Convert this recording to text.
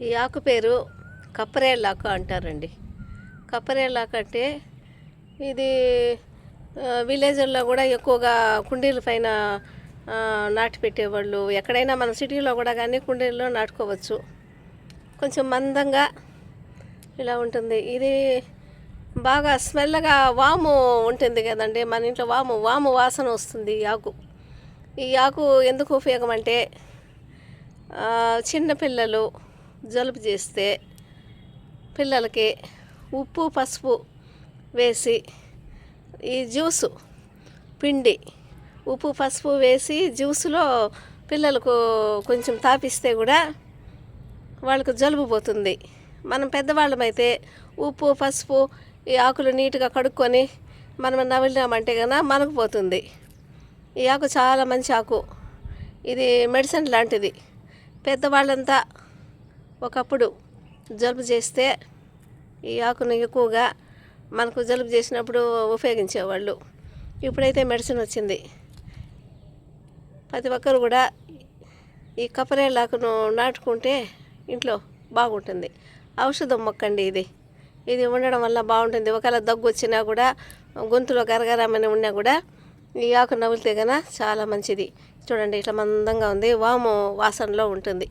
ఈ ఆకు పేరు కప్పరేళ్ళాకు అంటారండి. కప్పరేళ్ళాకు అంటే ఇది విలేజ్ల్లో కూడా ఎక్కువగా కుండీల పైన నాటి పెట్టేవాళ్ళు. ఎక్కడైనా మన సిటీలో కూడా కానీ కుండీల్లో నాటుకోవచ్చు. కొంచెం మందంగా ఇలా ఉంటుంది. ఇది బాగా స్మెల్గా వాము ఉంటుంది కదండి, మన ఇంట్లో వాము వాసన వస్తుంది ఈ ఆకు ఎందుకు ఉపయోగం అంటే చిన్నపిల్లలు జలుబు చేస్తే పిల్లలకి ఉప్పు పసుపు వేసి ఈ జ్యూసు పిండి ఉప్పు పసుపు వేసి జ్యూసులో పిల్లలకు కొంచెం తాపిస్తే కూడా వాళ్ళకు జలుబు పోతుంది. మనం పెద్దవాళ్ళమైతే ఉప్పు పసుపు ఈ ఆకులు నీట్గా కడుక్కొని మనం నమిలినామంటే కనుక మనకు పోతుంది. ఈ ఆకు చాలా మంచి ఆకు. ఇది మెడిసిన్ లాంటిది. పెద్దవాళ్ళంతా ఒకప్పుడు జలుబు చేస్తే ఈ ఆకును ఎక్కువగా మనకు జలుబు చేసినప్పుడు ఉపయోగించేవాళ్ళు. ఇప్పుడైతే మెడిసిన్ వచ్చింది. ప్రతి ఒక్కరు కూడా ఈ కప్పరేళ్ళాకును నాటుకుంటే ఇంట్లో బాగుంటుంది. ఔషధం మొక్కండి ఇది ఉండడం వల్ల బాగుంటుంది. ఒకవేళ దగ్గు వచ్చినా కూడా, గొంతులో గరగరమని ఉన్నా కూడా ఈ ఆకు నమిలితే కనుక చాలా మంచిది. చూడండి, ఇట్లా మందంగా ఉంది, వాము వాసనలో ఉంటుంది.